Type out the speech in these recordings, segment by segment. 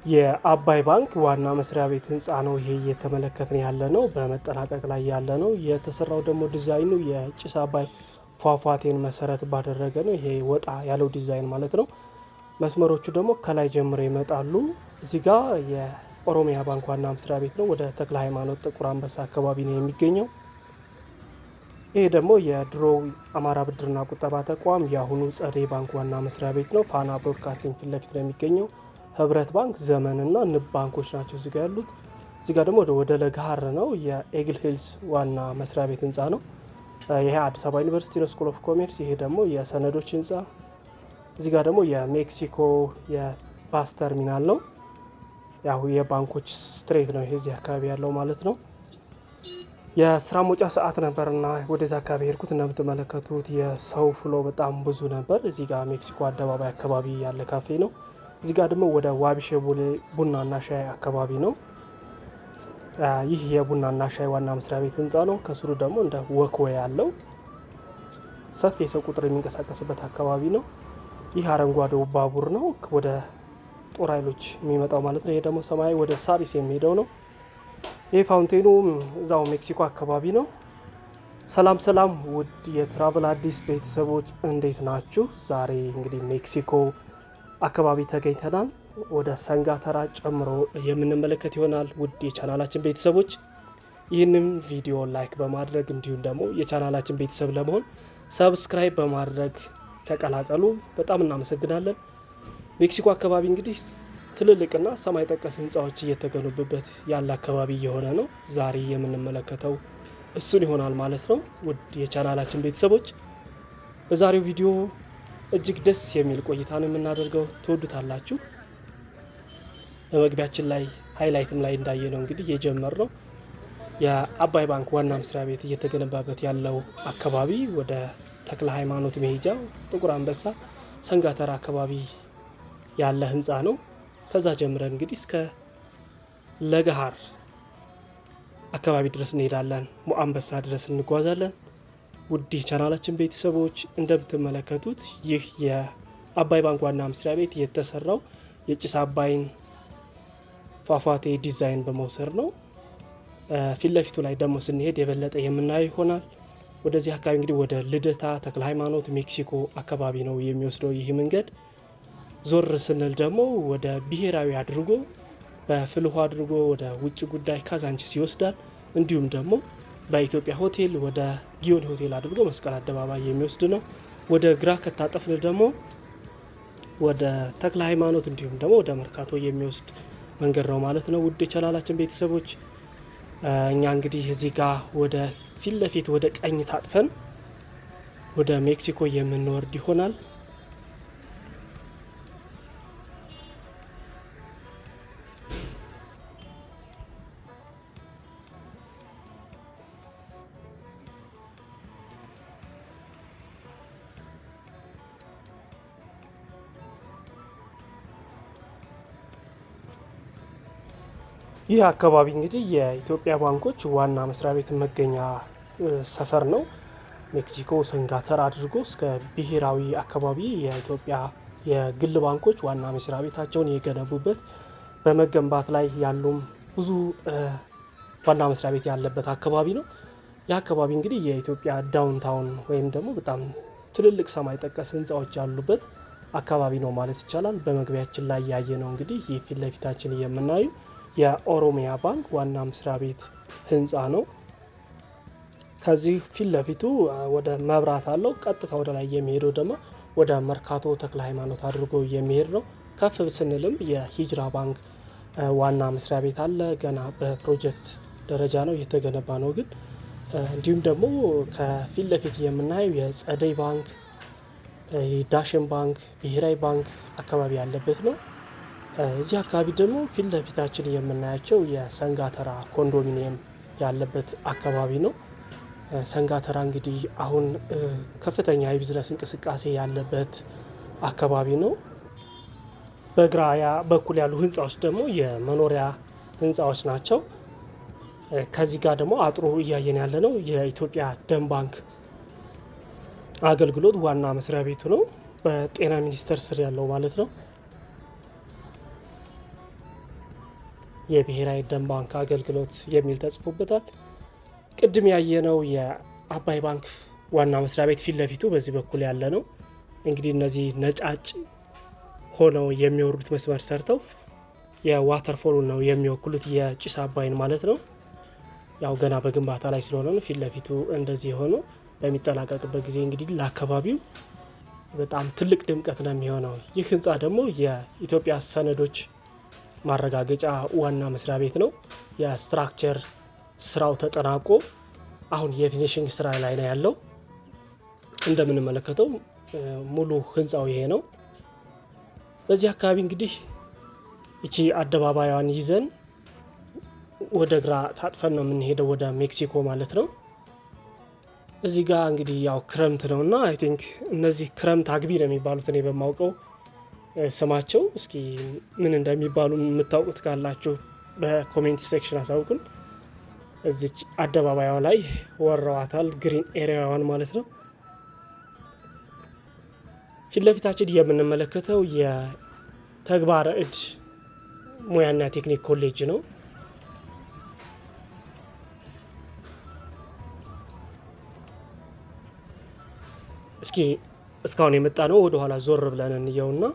የአባይ ባንክ ዋና መስሪያ ቤት ህንፃ ነው። ይሄ እየተመለከትን ያለ ነው፣ በመጠናቀቅ ላይ ያለ ነው። የተሰራው ደግሞ ዲዛይኑ የጭስ አባይ ፏፏቴን መሰረት ባደረገ ነው። ይሄ ወጣ ያለው ዲዛይን ማለት ነው። መስመሮቹ ደግሞ ከላይ ጀምሮ ይመጣሉ። እዚህ ጋር የኦሮሚያ ባንክ ዋና መስሪያ ቤት ነው። ወደ ተክለ ሃይማኖት ጥቁር አንበሳ አካባቢ ነው የሚገኘው። ይሄ ደግሞ የድሮው አማራ ብድርና ቁጠባ ተቋም የአሁኑ ጸደይ ባንክ ዋና መስሪያ ቤት ነው። ፋና ብሮድካስቲንግ ፊት ለፊት ነው የሚገኘው። ህብረት ባንክ፣ ዘመንና ንብ ባንኮች ናቸው እዚጋ ያሉት። እዚጋ ደግሞ ወደ ለገሃር ነው የኤግል ሂልስ ዋና መስሪያ ቤት ህንፃ ነው። ይሄ አዲስ አበባ ዩኒቨርሲቲ ነው፣ ስኩል ኦፍ ኮሜርስ። ይሄ ደግሞ የሰነዶች ህንፃ። እዚጋ ደግሞ የሜክሲኮ የባስ ተርሚናል ነው። ያው የባንኮች ስትሬት ነው ይሄ እዚህ አካባቢ ያለው ማለት ነው። የስራ መውጫ ሰዓት ነበርና ወደዛ አካባቢ ሄድኩት። እንደምትመለከቱት የሰው ፍሎ በጣም ብዙ ነበር። እዚህ ጋር ሜክሲኮ አደባባይ አካባቢ ያለ ካፌ ነው። እዚህ ጋር ደግሞ ወደ ዋቢሼ ቡናና ሻይ አካባቢ ነው። ይህ የቡናና ሻይ ዋና መስሪያ ቤት ህንፃ ነው። ከስሩ ደግሞ እንደ ወክወይ ያለው ሰፊ የሰው ቁጥር የሚንቀሳቀስበት አካባቢ ነው። ይህ አረንጓዴው ባቡር ነው፣ ወደ ጦር ኃይሎች የሚመጣው ማለት ነው። ይሄ ደግሞ ሰማያዊ ወደ ሳሪስ የሚሄደው ነው። ይህ ፋውንቴኑ እዛው ሜክሲኮ አካባቢ ነው። ሰላም ሰላም፣ ውድ የትራቭል አዲስ ቤተሰቦች እንዴት ናችሁ? ዛሬ እንግዲህ ሜክሲኮ አካባቢ ተገኝተናል። ወደ ሰንጋተራ ጨምሮ የምንመለከት ይሆናል። ውድ የቻናላችን ቤተሰቦች ይህንም ቪዲዮ ላይክ በማድረግ እንዲሁም ደግሞ የቻናላችን ቤተሰብ ለመሆን ሰብስክራይብ በማድረግ ተቀላቀሉ። በጣም እናመሰግናለን። ሜክሲኮ አካባቢ እንግዲህ ትልልቅና ሰማይ ጠቀስ ህንፃዎች እየተገነቡበት ያለ አካባቢ እየሆነ ነው። ዛሬ የምንመለከተው እሱን ይሆናል ማለት ነው። ውድ የቻናላችን ቤተሰቦች በዛሬው ቪዲዮ እጅግ ደስ የሚል ቆይታ ነው የምናደርገው፣ ትወዱታላችሁ። በመግቢያችን ላይ ሃይላይትም ላይ እንዳየ ነው እንግዲህ የጀመርነው የአባይ ባንክ ዋና መስሪያ ቤት እየተገነባበት ያለው አካባቢ ወደ ተክለ ሃይማኖት መሄጃ ጥቁር አንበሳ ሰንጋተራ አካባቢ ያለ ህንፃ ነው። ከዛ ጀምረን እንግዲህ እስከ ለገሃር አካባቢ ድረስ እንሄዳለን። ሞአንበሳ ድረስ እንጓዛለን። ውድ የቻናላችን ቤተሰቦች እንደምትመለከቱት ይህ የአባይ ባንክ ዋና መስሪያ ቤት የተሰራው የጭስ አባይን ፏፏቴ ዲዛይን በመውሰድ ነው። ፊት ለፊቱ ላይ ደግሞ ስንሄድ የበለጠ የምናየው ይሆናል። ወደዚህ አካባቢ እንግዲህ ወደ ልደታ ተክለ ሃይማኖት ሜክሲኮ አካባቢ ነው የሚወስደው ይህ መንገድ። ዞር ስንል ደግሞ ወደ ብሔራዊ አድርጎ በፍልውሃ አድርጎ ወደ ውጭ ጉዳይ ካዛንቺስ ይወስዳል። እንዲሁም ደግሞ በኢትዮጵያ ሆቴል ወደ ጊዮን ሆቴል አድርጎ መስቀል አደባባይ የሚወስድ ነው። ወደ ግራ ከታጠፍን ደግሞ ወደ ተክለ ሃይማኖት እንዲሁም ደግሞ ወደ መርካቶ የሚወስድ መንገድ ነው ማለት ነው። ውድ የቻናላችን ቤተሰቦች እኛ እንግዲህ እዚህ ጋር ወደ ፊት ለፊት ወደ ቀኝ ታጥፈን ወደ ሜክሲኮ የምንወርድ ይሆናል። ይህ አካባቢ እንግዲህ የኢትዮጵያ ባንኮች ዋና መስሪያ ቤት መገኛ ሰፈር ነው። ሜክሲኮ ሰንጋተራ አድርጎ እስከ ብሔራዊ አካባቢ የኢትዮጵያ የግል ባንኮች ዋና መስሪያ ቤታቸውን የገነቡበት በመገንባት ላይ ያሉም ብዙ ዋና መስሪያ ቤት ያለበት አካባቢ ነው። ይህ አካባቢ እንግዲህ የኢትዮጵያ ዳውንታውን ወይም ደግሞ በጣም ትልልቅ ሰማይ ጠቀስ ህንፃዎች ያሉበት አካባቢ ነው ማለት ይቻላል። በመግቢያችን ላይ ያየ ነው እንግዲህ ይህ ፊት ለፊታችን የምናየው የኦሮሚያ ባንክ ዋና መስሪያ ቤት ህንፃ ነው። ከዚህ ፊት ለፊቱ ወደ መብራት አለው። ቀጥታ ወደ ላይ የሚሄደው ደግሞ ወደ መርካቶ ተክለ ሃይማኖት አድርጎ የሚሄድ ነው። ከፍ ስንልም የሂጅራ ባንክ ዋና መስሪያ ቤት አለ። ገና በፕሮጀክት ደረጃ ነው የተገነባ ነው ግን እንዲሁም ደግሞ ከፊት ለፊት የምናየው የጸደይ ባንክ፣ ዳሽን ባንክ፣ ብሔራዊ ባንክ አካባቢ ያለበት ነው። እዚህ አካባቢ ደግሞ ፊት ለፊታችን የምናያቸው የሰንጋተራ ኮንዶሚኒየም ያለበት አካባቢ ነው። ሰንጋተራ እንግዲህ አሁን ከፍተኛ የቢዝነስ እንቅስቃሴ ያለበት አካባቢ ነው። በግራ በኩል ያሉ ህንፃዎች ደግሞ የመኖሪያ ህንፃዎች ናቸው። ከዚህ ጋር ደግሞ አጥሮ እያየን ያለ ነው የኢትዮጵያ ደም ባንክ አገልግሎት ዋና መስሪያ ቤቱ ነው። በጤና ሚኒስቴር ስር ያለው ማለት ነው። የብሔራዊ ደም ባንክ አገልግሎት የሚል ተጽፎበታል። ቅድም ያየነው የአባይ ባንክ ዋና መስሪያ ቤት ፊት ለፊቱ በዚህ በኩል ያለ ነው። እንግዲህ እነዚህ ነጫጭ ሆነው የሚወርዱት መስመር ሰርተው የዋተርፎሉ ነው የሚወክሉት የጭስ አባይን ማለት ነው። ያው ገና በግንባታ ላይ ስለሆነ ነው ፊት ለፊቱ እንደዚህ ሆኖ በሚጠናቀቅበት ጊዜ እንግዲህ ለአካባቢው በጣም ትልቅ ድምቀት ነው የሚሆነው። ይህ ህንፃ ደግሞ የኢትዮጵያ ሰነዶች ማረጋገጫ ዋና መስሪያ ቤት ነው። የስትራክቸር ስራው ተጠናቆ አሁን የፊኒሽንግ ስራ ላይ ነው ያለው። እንደምንመለከተው ሙሉ ህንፃው ይሄ ነው። በዚህ አካባቢ እንግዲህ እቺ አደባባዩን ይዘን ወደ ግራ ታጥፈን ነው የምንሄደው ወደ ሜክሲኮ ማለት ነው። እዚህ ጋር እንግዲህ ያው ክረምት ነውና አይ ቲንክ እነዚህ ክረምት አግቢ ነው የሚባሉት እኔ በማውቀው ስማቸው። እስኪ ምን እንደሚባሉ የምታውቁት ካላችሁ በኮሜንት ሴክሽን አሳውቁን። እዚች አደባባዩ ላይ ወረዋታል ግሪን ኤሪያዋን ማለት ነው። ፊት ለፊታችን የምንመለከተው የተግባረ እድ ሙያና ቴክኒክ ኮሌጅ ነው። እስኪ እስካሁን የመጣ ነው ወደ ኋላ ዞር ብለን እንየውና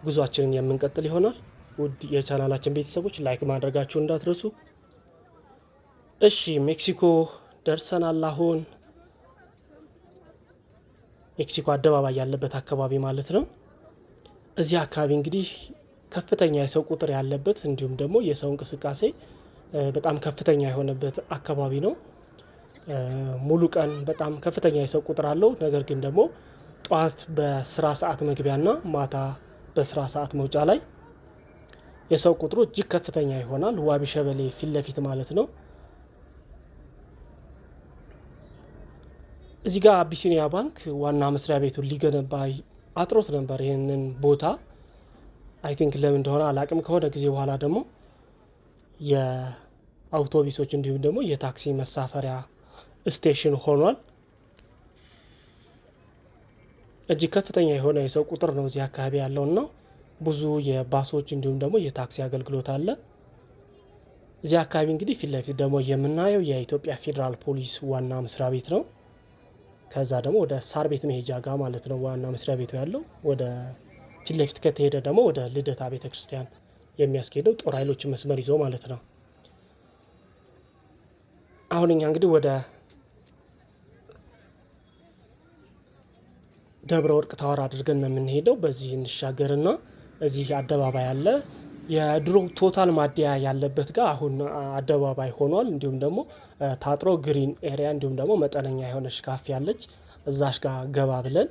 ጉዟችንን የምንቀጥል ይሆናል። ውድ የቻናላችን ቤተሰቦች ላይክ ማድረጋችሁ እንዳትረሱ። እሺ ሜክሲኮ ደርሰናል። አሁን ሜክሲኮ አደባባይ ያለበት አካባቢ ማለት ነው። እዚህ አካባቢ እንግዲህ ከፍተኛ የሰው ቁጥር ያለበት እንዲሁም ደግሞ የሰው እንቅስቃሴ በጣም ከፍተኛ የሆነበት አካባቢ ነው። ሙሉ ቀን በጣም ከፍተኛ የሰው ቁጥር አለው። ነገር ግን ደግሞ ጠዋት በስራ ሰዓት መግቢያና ማታ በስራ ሰዓት መውጫ ላይ የሰው ቁጥሩ እጅግ ከፍተኛ ይሆናል። ዋቢ ሸበሌ ፊት ለፊት ማለት ነው። እዚህ ጋር አቢሲኒያ ባንክ ዋና መስሪያ ቤቱን ሊገነባ አጥሮት ነበር ይህንን ቦታ። አይ ቲንክ ለምን እንደሆነ አላቅም። ከሆነ ጊዜ በኋላ ደግሞ የአውቶቡሶች እንዲሁም ደግሞ የታክሲ መሳፈሪያ ስቴሽን ሆኗል። እጅግ ከፍተኛ የሆነ የሰው ቁጥር ነው እዚህ አካባቢ ያለውና ብዙ የባሶች እንዲሁም ደግሞ የታክሲ አገልግሎት አለ። እዚህ አካባቢ እንግዲህ ፊት ለፊት ደግሞ የምናየው የኢትዮጵያ ፌዴራል ፖሊስ ዋና መስሪያ ቤት ነው። ከዛ ደግሞ ወደ ሳር ቤት መሄጃ ጋር ማለት ነው ዋና መስሪያ ቤቱ ያለው። ወደ ፊት ለፊት ከተሄደ ደግሞ ወደ ልደታ ቤተ ክርስቲያን የሚያስኬደው ጦር ኃይሎች መስመር ይዞ ማለት ነው። አሁን እኛ እንግዲህ ወደ ደብረ ወርቅ ታወር አድርገን ነው የምንሄደው። በዚህ እንሻገርና እዚህ አደባባይ አለ። የድሮ ቶታል ማደያ ያለበት ጋር አሁን አደባባይ ሆኗል። እንዲሁም ደግሞ ታጥሮ ግሪን ኤሪያ እንዲሁም ደግሞ መጠነኛ የሆነች ካፌ ያለች እዛሽ ጋር ገባ ብለን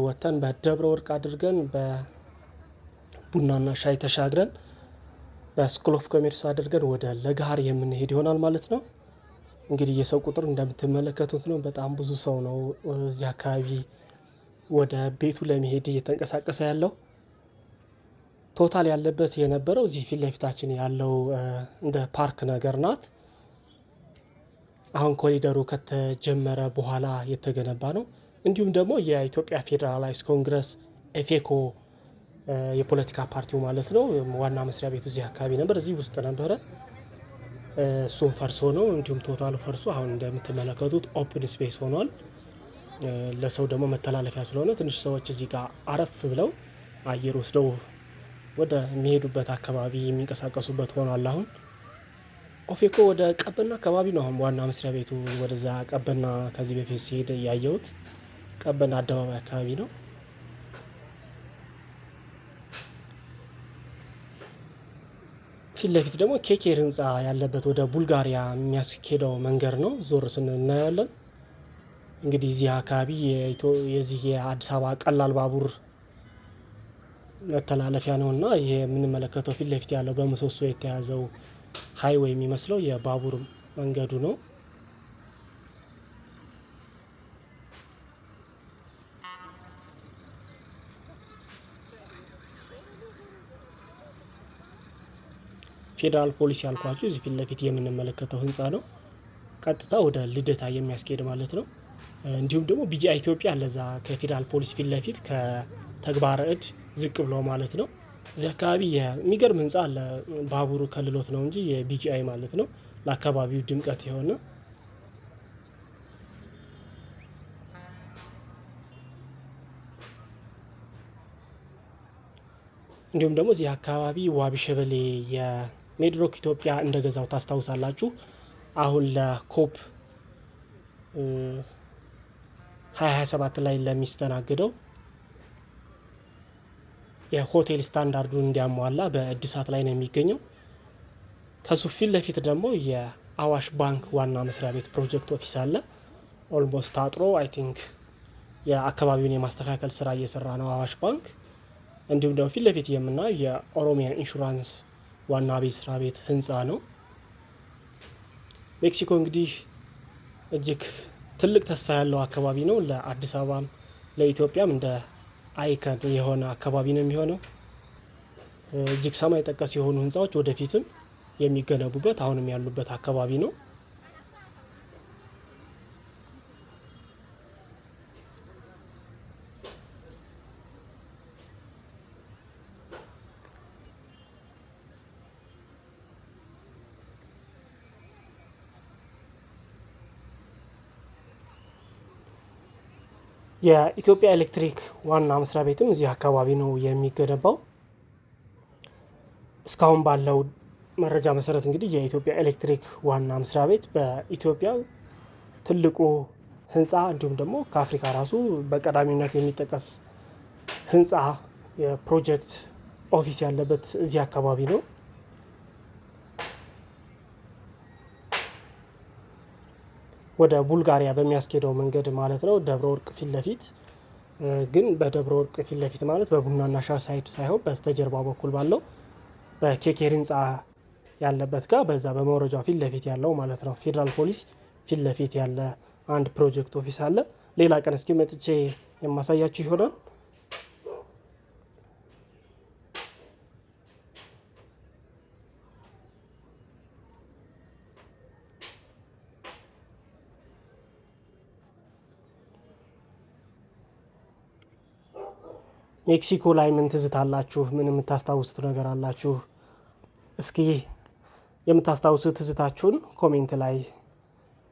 ወተን በደብረ ወርቅ አድርገን በቡናና ሻይ ተሻግረን በስኩል ኦፍ ኮሜርስ አድርገን ወደ ለገሃር የምንሄድ ይሆናል ማለት ነው። እንግዲህ የሰው ቁጥር እንደምትመለከቱት ነው። በጣም ብዙ ሰው ነው እዚህ አካባቢ ወደ ቤቱ ለመሄድ እየተንቀሳቀሰ ያለው። ቶታል ያለበት የነበረው እዚህ ፊት ለፊታችን ያለው እንደ ፓርክ ነገር ናት። አሁን ኮሪደሩ ከተጀመረ በኋላ የተገነባ ነው። እንዲሁም ደግሞ የኢትዮጵያ ፌዴራላይዝ ኮንግረስ ኤፌኮ የፖለቲካ ፓርቲው ማለት ነው ዋና መስሪያ ቤቱ እዚህ አካባቢ ነበር፣ እዚህ ውስጥ ነበረ። እሱም ፈርሶ ነው። እንዲሁም ቶታሉ ፈርሶ አሁን እንደምትመለከቱት ኦፕን ስፔስ ሆኗል። ለሰው ደግሞ መተላለፊያ ስለሆነ ትንሽ ሰዎች እዚህ ጋር አረፍ ብለው አየር ወስደው ወደ የሚሄዱበት አካባቢ የሚንቀሳቀሱበት ሆኗል። አሁን ኦፌኮ ወደ ቀበና አካባቢ ነው አሁን ዋና መስሪያ ቤቱ። ወደዛ ቀበና ከዚህ በፊት ሲሄድ ያየሁት ቀበና አደባባይ አካባቢ ነው። ፊት ለፊት ደግሞ ኬኬር ህንፃ ያለበት ወደ ቡልጋሪያ የሚያስኬደው መንገድ ነው። ዞር ስንል እናየዋለን። እንግዲህ እዚህ አካባቢ የዚህ የአዲስ አበባ ቀላል ባቡር መተላለፊያ ነው እና ይሄ የምንመለከተው ፊት ለፊት ያለው በምሰሶ የተያዘው ሀይዌይ የሚመስለው የባቡር መንገዱ ነው። ፌዴራል ፖሊስ ያልኳችሁ እዚህ ፊት ለፊት የምንመለከተው ህንፃ ነው። ቀጥታ ወደ ልደታ የሚያስኬድ ማለት ነው። እንዲሁም ደግሞ ቢጂአይ ኢትዮጵያ ለዛ ከፌዴራል ፖሊስ ፊት ለፊት ከተግባረ እድ ዝቅ ብሎ ማለት ነው እዚህ አካባቢ የሚገርም ህንፃ አለ። ባቡሩ ከልሎት ነው እንጂ የቢጂአይ ማለት ነው። ለአካባቢው ድምቀት የሆነ እንዲሁም ደግሞ እዚህ አካባቢ ዋቢ ሸበሌ የሜድሮክ ኢትዮጵያ እንደገዛው ታስታውሳላችሁ። አሁን ለኮፕ 2027 ላይ ለሚስተናግደው የሆቴል ስታንዳርዱን እንዲያሟላ በእድሳት ላይ ነው የሚገኘው። ከሱ ፊት ለፊት ደግሞ የአዋሽ ባንክ ዋና መስሪያ ቤት ፕሮጀክት ኦፊስ አለ። ኦልሞስት ታጥሮ አይ ቲንክ የአካባቢውን የማስተካከል ስራ እየሰራ ነው አዋሽ ባንክ። እንዲሁም ደግሞ ፊት ለፊት የምናየው የኦሮሚያ ኢንሹራንስ ዋና ቤት ስራ ቤት ህንፃ ነው። ሜክሲኮ እንግዲህ እጅግ ትልቅ ተስፋ ያለው አካባቢ ነው። ለአዲስ አበባም ለኢትዮጵያም እንደ አይከን የሆነ አካባቢ ነው የሚሆነው። እጅግ ሰማይ ጠቀስ የሆኑ ህንፃዎች ወደፊትም የሚገነቡበት አሁንም ያሉበት አካባቢ ነው። የኢትዮጵያ ኤሌክትሪክ ዋና መስሪያ ቤትም እዚህ አካባቢ ነው የሚገነባው። እስካሁን ባለው መረጃ መሰረት እንግዲህ የኢትዮጵያ ኤሌክትሪክ ዋና መስሪያ ቤት በኢትዮጵያ ትልቁ ህንፃ እንዲሁም ደግሞ ከአፍሪካ ራሱ በቀዳሚነት የሚጠቀስ ህንፃ የፕሮጀክት ኦፊስ ያለበት እዚህ አካባቢ ነው። ወደ ቡልጋሪያ በሚያስኬደው መንገድ ማለት ነው። ደብረ ወርቅ ፊት ለፊት ግን በደብረ ወርቅ ፊት ለፊት ማለት በቡናና ሻይ ሳይድ ሳይሆን በስተጀርባ በኩል ባለው በኬኬር ህንፃ ያለበት ጋር በዛ በመውረጃው ፊት ለፊት ያለው ማለት ነው። ፌዴራል ፖሊስ ፊት ለፊት ያለ አንድ ፕሮጀክት ኦፊስ አለ። ሌላ ቀን እስኪ መጥቼ የማሳያችሁ ይሆናል። ሜክሲኮ ላይ ምን ትዝታላችሁ? ምን የምታስታውሱት ነገር አላችሁ? እስኪ የምታስታውሱት ትዝታችሁን ኮሜንት ላይ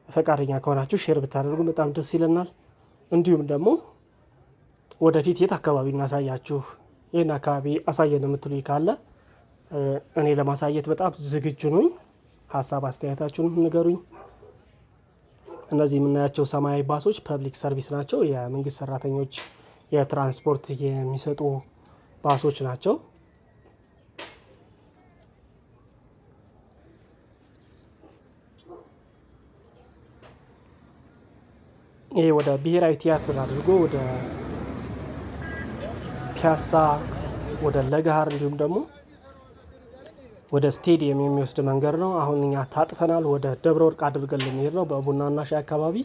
ፈቃደኛ ከሆናችሁ ሼር ብታደርጉ በጣም ደስ ይለናል። እንዲሁም ደግሞ ወደፊት የት አካባቢ እናሳያችሁ፣ ይህን አካባቢ አሳየን የምትሉኝ ካለ እኔ ለማሳየት በጣም ዝግጁ ነኝ። ሀሳብ አስተያየታችሁን ንገሩኝ። እነዚህ የምናያቸው ሰማያዊ ባሶች ፐብሊክ ሰርቪስ ናቸው። የመንግስት ሰራተኞች የትራንስፖርት የሚሰጡ ባሶች ናቸው። ይሄ ወደ ብሔራዊ ቲያትር አድርጎ ወደ ፒያሳ፣ ወደ ለገሃር እንዲሁም ደግሞ ወደ ስቴዲየም የሚወስድ መንገድ ነው። አሁን እኛ ታጥፈናል። ወደ ደብረ ወርቅ አድርገን ልንሄድ ነው በቡናና ሻይ አካባቢ።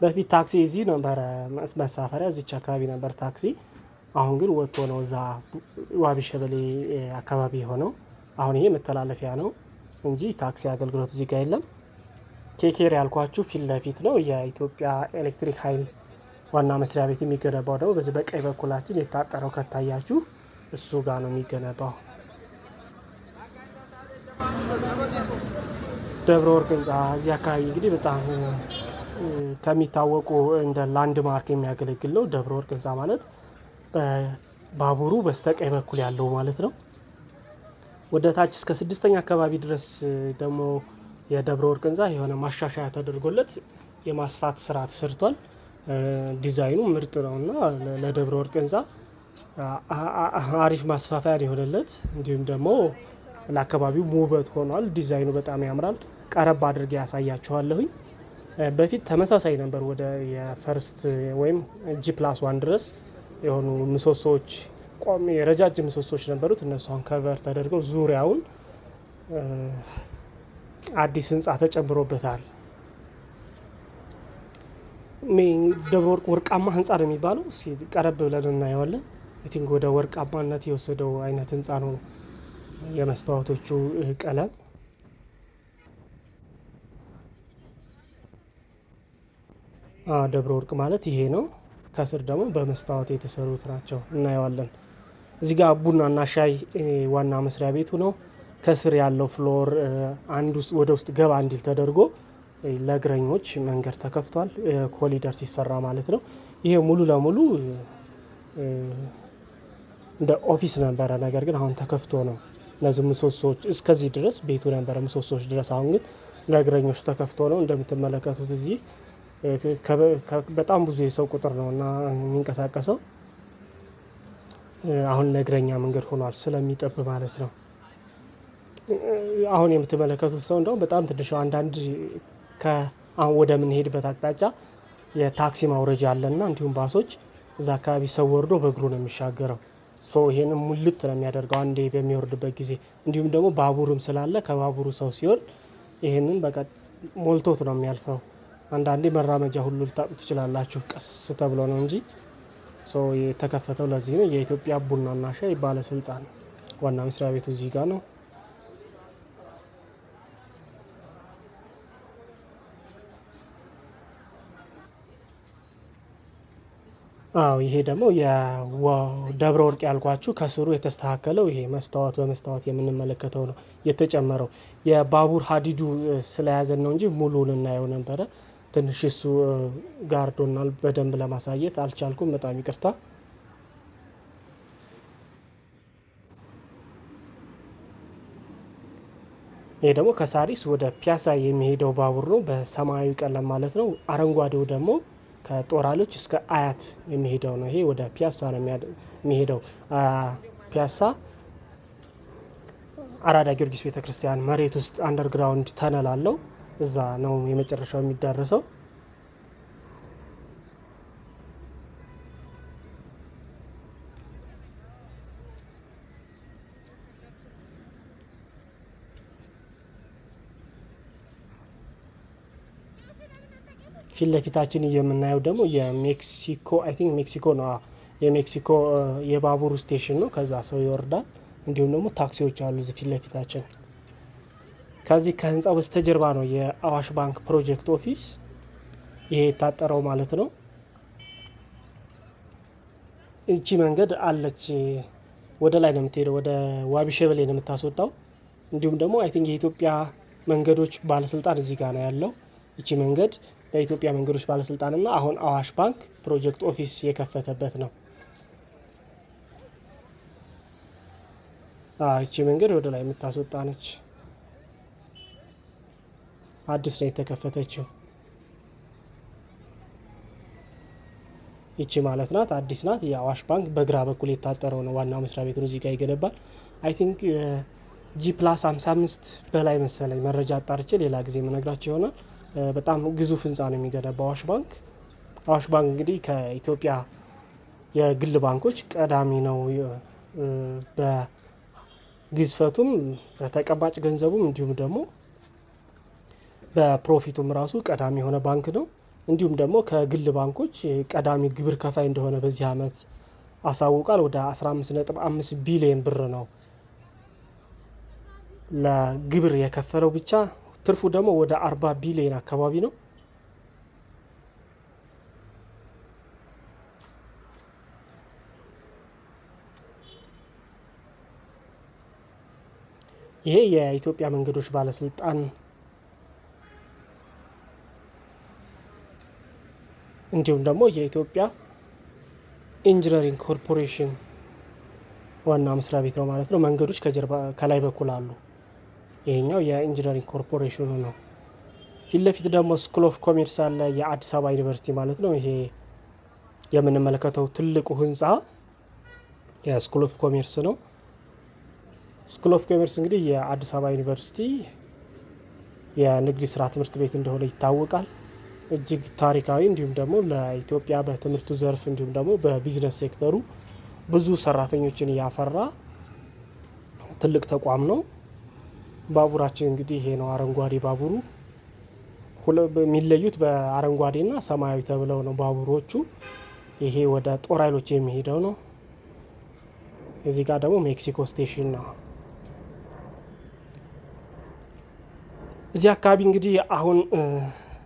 በፊት ታክሲ እዚህ ነበረ መሳፈሪያ፣ እዚች አካባቢ ነበር ታክሲ። አሁን ግን ወጥቶ ነው እዛ ዋቢ ሸበሌ አካባቢ የሆነው። አሁን ይሄ መተላለፊያ ነው እንጂ ታክሲ አገልግሎት እዚህ ጋር የለም። ኬኬር ያልኳችሁ ፊት ለፊት ነው የኢትዮጵያ ኤሌክትሪክ ኃይል ዋና መስሪያ ቤት የሚገነባው። ደግሞ በዚህ በቀኝ በኩላችን የታጠረው ከታያችሁ እሱ ጋር ነው የሚገነባው። ደብረ ወርቅ ህንፃ እዚህ አካባቢ እንግዲህ በጣም ከሚታወቁ እንደ ላንድ ማርክ የሚያገለግል ነው። ደብረ ወርቅ ህንፃ ማለት በባቡሩ በስተቀኝ በኩል ያለው ማለት ነው። ወደ ታች እስከ 6ኛ አካባቢ ድረስ ደግሞ የደብረ ወርቅ ህንፃ የሆነ ማሻሻያ ተደርጎለት የማስፋት ስራ ተሰርቷል። ዲዛይኑ ምርጥ ነው እና ለደብረ ወርቅ ህንፃ አሪፍ ማስፋፊያ የሆነለት እንዲሁም ደግሞ ለአካባቢው ውበት ሆኗል። ዲዛይኑ በጣም ያምራል። ቀረብ አድርጌ ያሳያችኋለሁኝ። በፊት ተመሳሳይ ነበር። ወደ የፈርስት ወይም G+1 ድረስ የሆኑ ምሰሶዎች ረጃጅም ምሰሶዎች ነበሩት። እነሱ አሁን ከቨር ተደርገው ዙሪያውን አዲስ ህንፃ ተጨምሮበታል። ደብረ ወርቅ ወርቃማ ህንፃ ነው የሚባለው። ቀረብ ብለን እናየዋለን። ቲንክ ወደ ወርቃማነት የወሰደው አይነት ህንፃ ነው የመስታወቶቹ ቀለም። ደብረ ወርቅ ማለት ይሄ ነው። ከስር ደግሞ በመስታወት የተሰሩት ናቸው እናየዋለን። እዚህ ጋር ቡናና ሻይ ዋና መስሪያ ቤቱ ነው። ከስር ያለው ፍሎር አንድ ውስጥ ወደ ውስጥ ገባ እንዲል ተደርጎ ለእግረኞች መንገድ ተከፍቷል። ኮሊደር ሲሰራ ማለት ነው። ይሄ ሙሉ ለሙሉ እንደ ኦፊስ ነበረ፣ ነገር ግን አሁን ተከፍቶ ነው። እነዚህ ምሰሶዎች እስከዚህ ድረስ ቤቱ ነበረ ምሰሶዎች ድረስ፣ አሁን ግን ለእግረኞች ተከፍቶ ነው። እንደምትመለከቱት እዚህ በጣም ብዙ የሰው ቁጥር ነው እና የሚንቀሳቀሰው አሁን ለእግረኛ መንገድ ሆኗል ስለሚጠብ ማለት ነው። አሁን የምትመለከቱት ሰው እንደውም በጣም ትንሽ አንዳንድ አሁን ወደምንሄድበት አቅጣጫ የታክሲ ማውረጃ አለና እንዲሁም ባሶች እዛ አካባቢ ሰው ወርዶ በእግሩ ነው የሚሻገረው። ይሄንን ሙልት ነው የሚያደርገው አንዴ በሚወርድበት ጊዜ። እንዲሁም ደግሞ ባቡርም ስላለ ከባቡሩ ሰው ሲወርድ ይሄንን በቃ ሞልቶት ነው የሚያልፈው። አንዳንዴ መራመጃ ሁሉ ልታጡ ትችላላችሁ፣ ቀስ ተብሎ ነው እንጂ። የተከፈተው ለዚህ ነው። የኢትዮጵያ ቡናና ሻይ ባለስልጣን ዋና መስሪያ ቤቱ እዚህ ጋር ነው። ይሄ ደግሞ የደብረ ወርቅ ያልኳችሁ ከስሩ የተስተካከለው ይሄ መስታወት በመስታወት የምንመለከተው ነው የተጨመረው። የባቡር ሀዲዱ ስለያዘን ነው እንጂ ሙሉን እናየው ነበረ። ትንሽ እሱ ጋርዶናል፣ በደንብ ለማሳየት አልቻልኩም። በጣም ይቅርታ። ይሄ ደግሞ ከሳሪስ ወደ ፒያሳ የሚሄደው ባቡር ነው፣ በሰማያዊ ቀለም ማለት ነው። አረንጓዴው ደግሞ ከጦር ኃይሎች እስከ አያት የሚሄደው ነው። ይሄ ወደ ፒያሳ ነው የሚሄደው። ፒያሳ አራዳ ጊዮርጊስ ቤተክርስቲያን መሬት ውስጥ አንደርግራውንድ ተነል አለው። እዛ ነው የመጨረሻው የሚዳረሰው። ፊት ለፊታችን የምናየው ደግሞ የሜክሲኮ አይ ቲንክ ሜክሲኮ ነው። የሜክሲኮ የባቡሩ ስቴሽን ነው። ከዛ ሰው ይወርዳል። እንዲሁም ደግሞ ታክሲዎች አሉ እዚህ ፊት ለፊታችን። ከዚህ ከህንፃው በስተጀርባ ነው የአዋሽ ባንክ ፕሮጀክት ኦፊስ፣ ይሄ የታጠረው ማለት ነው። እቺ መንገድ አለች ወደ ላይ ነው የምትሄደው፣ ወደ ዋቢ ሸበሌ ነው የምታስወጣው። እንዲሁም ደግሞ አይ ቲንክ የኢትዮጵያ መንገዶች ባለስልጣን እዚህ ጋር ነው ያለው። እቺ መንገድ በኢትዮጵያ መንገዶች ባለስልጣንና አሁን አዋሽ ባንክ ፕሮጀክት ኦፊስ የከፈተበት ነው። እቺ መንገድ ወደ ላይ የምታስወጣ ነች። አዲስ ነው የተከፈተችው። ይቺ ማለት ናት፣ አዲስ ናት። የአዋሽ ባንክ በግራ በኩል የታጠረው ነው። ዋናው መስሪያ ቤት ነው እዚህ ጋር ይገነባል። አይ ቲንክ G+55 በላይ መሰለኝ፣ መረጃ አጣርቼ ሌላ ጊዜ የምነግራቸው ይሆናል። በጣም ግዙፍ ህንፃ ነው የሚገነባው አዋሽ ባንክ። አዋሽ ባንክ እንግዲህ ከኢትዮጵያ የግል ባንኮች ቀዳሚ ነው፣ በግዝፈቱም በተቀማጭ ገንዘቡም እንዲሁም ደግሞ በፕሮፊቱም ራሱ ቀዳሚ የሆነ ባንክ ነው። እንዲሁም ደግሞ ከግል ባንኮች ቀዳሚ ግብር ከፋይ እንደሆነ በዚህ ዓመት አሳውቃል። ወደ 15.5 ቢሊዮን ብር ነው ለግብር የከፈለው ብቻ። ትርፉ ደግሞ ወደ 40 ቢሊዮን አካባቢ ነው። ይሄ የኢትዮጵያ መንገዶች ባለስልጣን እንዲሁም ደግሞ የኢትዮጵያ ኢንጂነሪንግ ኮርፖሬሽን ዋና መስሪያ ቤት ነው ማለት ነው። መንገዶች ከጀርባ ከላይ በኩል አሉ። ይሄኛው የኢንጂነሪንግ ኮርፖሬሽኑ ነው። ፊት ለፊት ደግሞ ስኩል ኦፍ ኮሜርስ አለ፣ የአዲስ አበባ ዩኒቨርሲቲ ማለት ነው። ይሄ የምንመለከተው ትልቁ ህንፃ የስኩል ኦፍ ኮሜርስ ነው። ስኩል ኦፍ ኮሜርስ እንግዲህ የአዲስ አበባ ዩኒቨርሲቲ የንግድ ስራ ትምህርት ቤት እንደሆነ ይታወቃል። እጅግ ታሪካዊ እንዲሁም ደግሞ ለኢትዮጵያ በትምህርቱ ዘርፍ እንዲሁም ደግሞ በቢዝነስ ሴክተሩ ብዙ ሰራተኞችን ያፈራ ትልቅ ተቋም ነው። ባቡራችን እንግዲህ ይሄ ነው፣ አረንጓዴ ባቡሩ። የሚለዩት በአረንጓዴና ሰማያዊ ተብለው ነው ባቡሮቹ። ይሄ ወደ ጦር ኃይሎች የሚሄደው ነው። እዚህ ጋር ደግሞ ሜክሲኮ ስቴሽን ነው። እዚህ አካባቢ እንግዲህ አሁን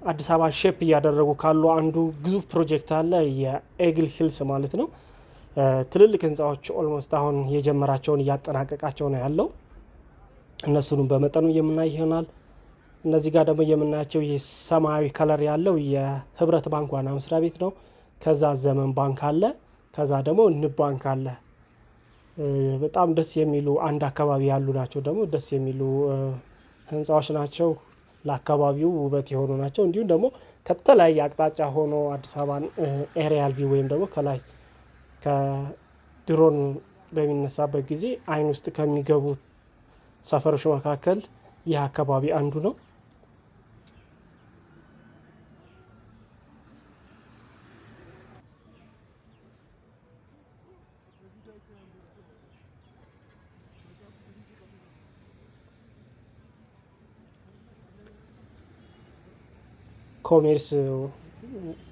አዲስ አበባ ሼፕ እያደረጉ ካሉ አንዱ ግዙፍ ፕሮጀክት አለ፣ የኤግል ሂልስ ማለት ነው። ትልልቅ ህንፃዎች ኦልሞስት አሁን የጀመራቸውን እያጠናቀቃቸው ነው ያለው። እነሱንም በመጠኑ የምናይ ይሆናል። እነዚህ ጋር ደግሞ የምናያቸው ይህ ሰማያዊ ከለር ያለው የህብረት ባንክ ዋና መስሪያ ቤት ነው። ከዛ ዘመን ባንክ አለ። ከዛ ደግሞ ንብ ባንክ አለ። በጣም ደስ የሚሉ አንድ አካባቢ ያሉ ናቸው። ደግሞ ደስ የሚሉ ህንፃዎች ናቸው። ለአካባቢው ውበት የሆኑ ናቸው። እንዲሁም ደግሞ ከተለያየ አቅጣጫ ሆኖ አዲስ አበባን ኤሪያል ቪው ወይም ደግሞ ከላይ ከድሮን በሚነሳበት ጊዜ አይን ውስጥ ከሚገቡ ሰፈሮች መካከል ይህ አካባቢ አንዱ ነው። ኮሜርስ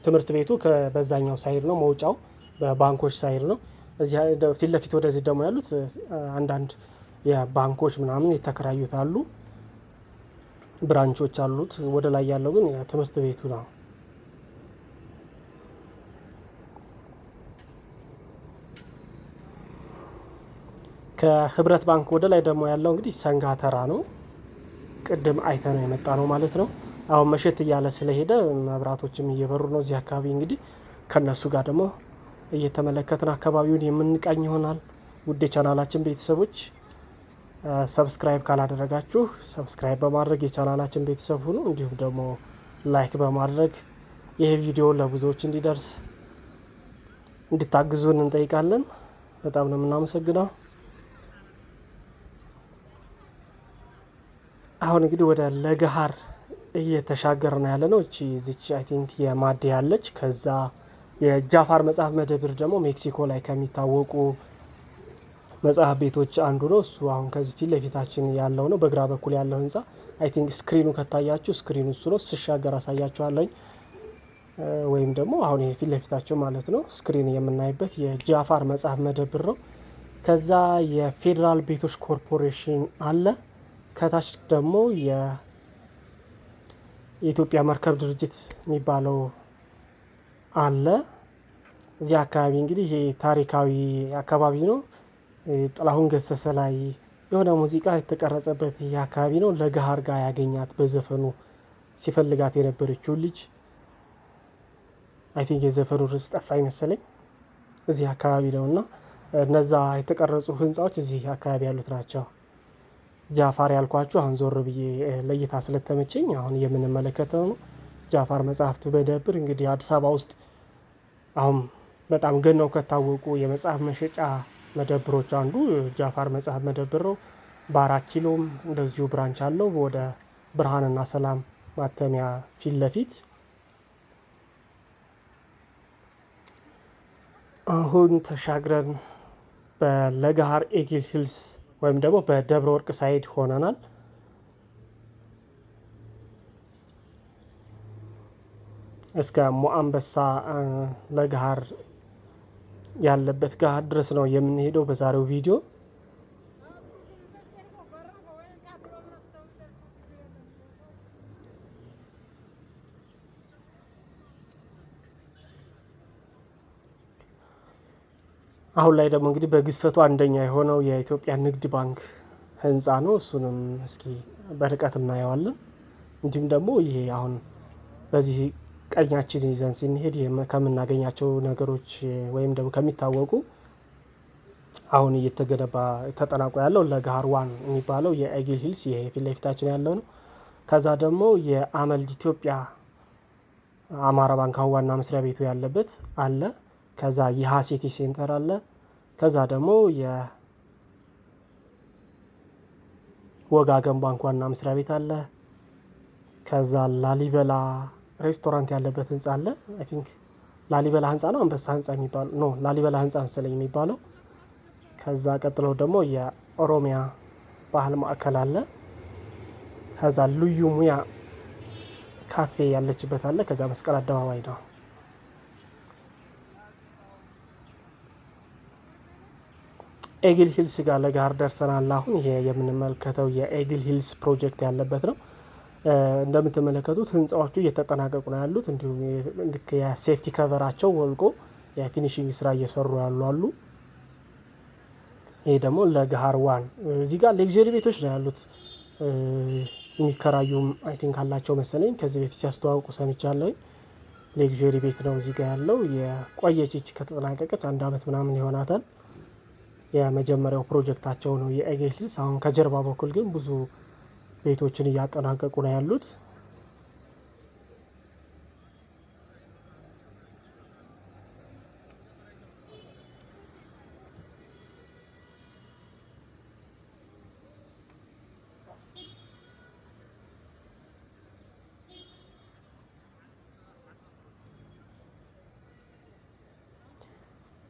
ትምህርት ቤቱ በዛኛው ሳይድ ነው፣ መውጫው በባንኮች ሳይድ ነው። እዚህ ፊት ለፊት ወደዚህ ደግሞ ያሉት አንዳንድ የባንኮች ምናምን የተከራዩት አሉ፣ ብራንቾች አሉት። ወደ ላይ ያለው ግን ትምህርት ቤቱ ነው። ከህብረት ባንክ ወደ ላይ ደግሞ ያለው እንግዲህ ሰንጋተራ ነው። ቅድም አይተ ነው የመጣ ነው ማለት ነው። አሁን መሸት እያለ ስለሄደ መብራቶችም እየበሩ ነው እዚህ አካባቢ። እንግዲህ ከነሱ ጋር ደግሞ እየተመለከትን አካባቢውን የምንቃኝ ይሆናል። ውድ የቻናላችን ቤተሰቦች ሰብስክራይብ ካላደረጋችሁ ሰብስክራይብ በማድረግ የቻናላችን ቤተሰብ ሁኑ። እንዲሁም ደግሞ ላይክ በማድረግ ይህ ቪዲዮ ለብዙዎች እንዲደርስ እንድታግዙን እንጠይቃለን። በጣም ነው የምናመሰግነው። አሁን እንግዲህ ወደ ለገሃር እየተሻገር ነው ያለ ነው። እቺ ዚች አይ ቲንክ የማዴ ያለች። ከዛ የጃፋር መጽሐፍ መደብር ደግሞ ሜክሲኮ ላይ ከሚታወቁ መጽሐፍ ቤቶች አንዱ ነው። እሱ አሁን ከዚህ ፊት ለፊታችን ያለው ነው። በግራ በኩል ያለው ህንፃ አይ ቲንክ ስክሪኑ ከታያችሁ ስክሪኑ እሱ ነው። ስሻገር አሳያችኋለኝ። ወይም ደግሞ አሁን ይሄ ፊት ለፊታቸው ማለት ነው ስክሪን የምናይበት የጃፋር መጽሐፍ መደብር ነው። ከዛ የፌዴራል ቤቶች ኮርፖሬሽን አለ። ከታች ደግሞ የኢትዮጵያ መርከብ ድርጅት የሚባለው አለ። እዚህ አካባቢ እንግዲህ ይሄ ታሪካዊ አካባቢ ነው። ጥላሁን ገሰሰ ላይ የሆነ ሙዚቃ የተቀረጸበት ይህ አካባቢ ነው። ለገሃር ጋር ያገኛት በዘፈኑ ሲፈልጋት የነበረችው ልጅ አይ ቲንክ የዘፈኑ ርዕስ ጠፋ ይመስለኝ። እዚህ አካባቢ ነው እና እነዛ የተቀረጹ ህንፃዎች እዚህ አካባቢ ያሉት ናቸው። ጃፋር ያልኳችሁ አሁን ዞር ብዬ ለይታ ስለተመቸኝ አሁን የምንመለከተው ነው። ጃፋር መጽሐፍት መደብር እንግዲህ አዲስ አበባ ውስጥ አሁን በጣም ገነው ከታወቁ የመጽሐፍ መሸጫ መደብሮች አንዱ ጃፋር መጽሐፍ መደብር ነው። በ4 ኪሎም እንደዚሁ ብራንች አለው። ወደ ብርሃንና ሰላም ማተሚያ ፊት ለፊት። አሁን ተሻግረን በለገሃር ኤግል ሂልስ ወይም ደግሞ በደብረ ወርቅ ሳይድ ሆነናል። እስከ ሞአንበሳ ለገሃር ያለበት ጋር ድረስ ነው የምንሄደው በዛሬው ቪዲዮ። አሁን ላይ ደግሞ እንግዲህ በግዝፈቱ አንደኛ የሆነው የኢትዮጵያ ንግድ ባንክ ህንፃ ነው። እሱንም እስኪ በርቀት እናየዋለን። እንዲሁም ደግሞ ይሄ አሁን በዚህ ቀኛችን ይዘን ስንሄድ ከምናገኛቸው ነገሮች ወይም ደግሞ ከሚታወቁ አሁን እየተገነባ ተጠናቆ ያለው ለገሃር ዋን የሚባለው የኤግል ሂልስ ይሄ ፊት ለፊታችን ያለው ነው። ከዛ ደግሞ የአመልድ ኢትዮጵያ አማራ ባንክ ዋና መስሪያ ቤቱ ያለበት አለ። ከዛ የሀሲቲ ሴንተር አለ። ከዛ ደግሞ የወጋገን ባንክ ዋና መስሪያ ቤት አለ። ከዛ ላሊበላ ሬስቶራንት ያለበት ህንፃ አለ። አይ ቲንክ ላሊበላ ህንፃ ነው አንበሳ ህንፃ የሚባለው ነው። ላሊበላ ህንፃ መሰለኝ የሚባለው። ከዛ ቀጥሎ ደግሞ የኦሮሚያ ባህል ማዕከል አለ። ከዛ ልዩ ሙያ ካፌ ያለችበት አለ። ከዛ መስቀል አደባባይ ነው። ኤግል ሂልስ ጋር ለገሃር ደርሰናል። አሁን ይሄ የምንመለከተው የኤግል ሂልስ ፕሮጀክት ያለበት ነው። እንደምትመለከቱት ህንፃዎቹ እየተጠናቀቁ ነው ያሉት። እንዲሁም የሴፍቲ ከቨራቸው ወልቆ የፊኒሽንግ ስራ እየሰሩ ያሉ አሉ። ይሄ ደግሞ ለገሃር ዋን እዚህ ጋር ሌክዠሪ ቤቶች ነው ያሉት። የሚከራዩም አይ ቲንክ አላቸው መሰለኝ። ከዚህ በፊት ሲያስተዋውቁ ሰምቻለሁ። ሌክዠሪ ቤት ነው እዚህ ጋር ያለው። የቆየች ከተጠናቀቀች 1 አመት ምናምን ይሆናታል። የመጀመሪያው ፕሮጀክታቸው ነው የኤጌል ሂልስ። አሁን ከጀርባ በኩል ግን ብዙ ቤቶችን እያጠናቀቁ ነው ያሉት።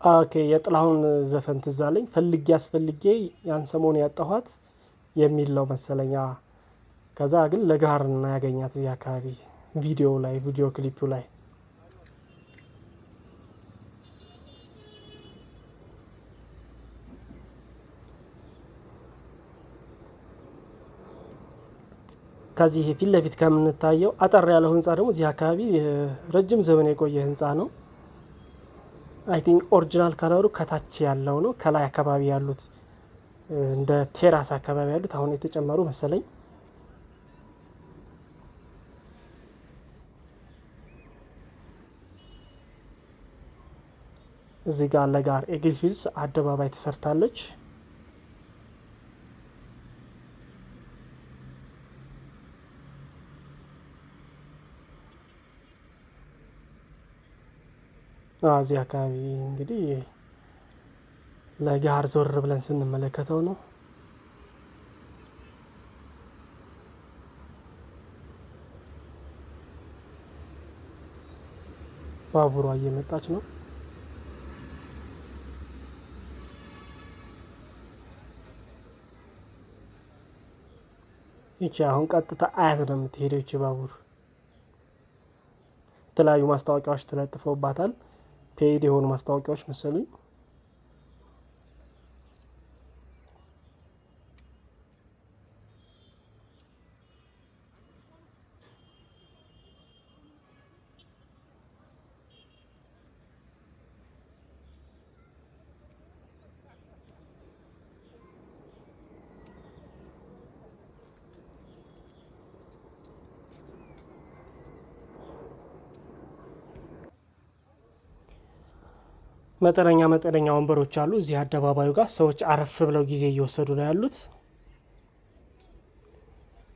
ኦኬ የጥላሁን ዘፈን ትዝ አለኝ። ፈልጌ አስፈልጌ ያን ሰሞን ያጣኋት የሚል ነው መሰለኛ። ከዛ ግን ለገሃር ነው ያገኛት እዚህ አካባቢ ቪዲዮ ክሊፑ ላይ። ከዚህ ፊት ለፊት ከምንታየው አጠር ያለው ህንፃ ደግሞ እዚህ አካባቢ ረጅም ዘመን የቆየ ህንፃ ነው። አይ ቲንክ ኦሪጂናል ከለሩ ከታች ያለው ነው። ከላይ አካባቢ ያሉት እንደ ቴራስ አካባቢ ያሉት አሁን የተጨመሩ መሰለኝ። እዚህ ጋር ለገሃር ኤጌል ሂልስ አደባባይ ተሰርታለች። እዚህ አካባቢ እንግዲህ ለገሃር ዞር ብለን ስንመለከተው ነው። ባቡሯ እየመጣች ነው። ይቺ አሁን ቀጥታ አያት ነው የምትሄደው። ይቺ ባቡር የተለያዩ ማስታወቂያዎች ተለጥፈውባታል። ፔይድ የሆኑ ማስታወቂያዎች መሰሉኝ። መጠነኛ ወንበሮች አሉ እዚህ አደባባዩ ጋር። ሰዎች አረፍ ብለው ጊዜ እየወሰዱ ነው ያሉት።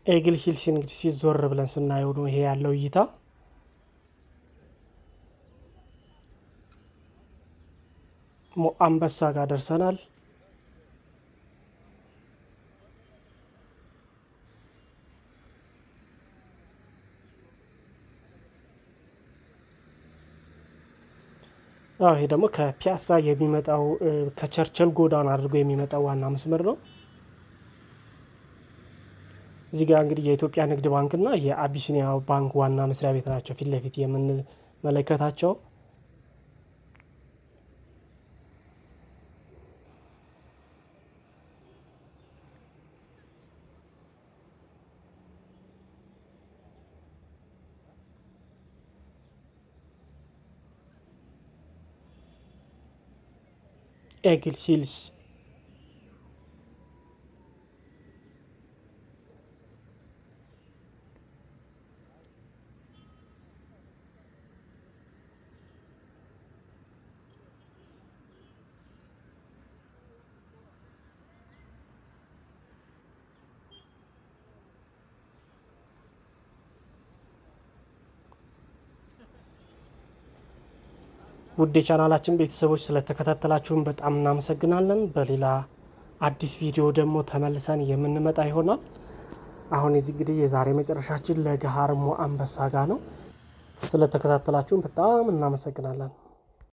ኤጌል ሂልስ እንግዲህ ሲዞር ብለን ስናየው ነው ይሄ ያለው እይታ። አንበሳ ጋር ደርሰናል። ይሄ ደግሞ ከፒያሳ የሚመጣው ከቸርችል ጎዳና አድርጎ የሚመጣው ዋና መስመር ነው። እዚህ ጋር እንግዲህ የኢትዮጵያ ንግድ ባንክና የአቢሲኒያ ባንክ ዋና መስሪያ ቤት ናቸው ፊት ለፊት የምንመለከታቸው። ኤጌል ሂልስ ውድ የቻናላችን ቤተሰቦች ስለተከታተላችሁን በጣም እናመሰግናለን። በሌላ አዲስ ቪዲዮ ደግሞ ተመልሰን የምንመጣ ይሆናል። አሁን እዚህ እንግዲህ የዛሬ መጨረሻችን ለገሃር ሞአንበሳ ጋ ነው። ስለተከታተላችሁን በጣም እናመሰግናለን።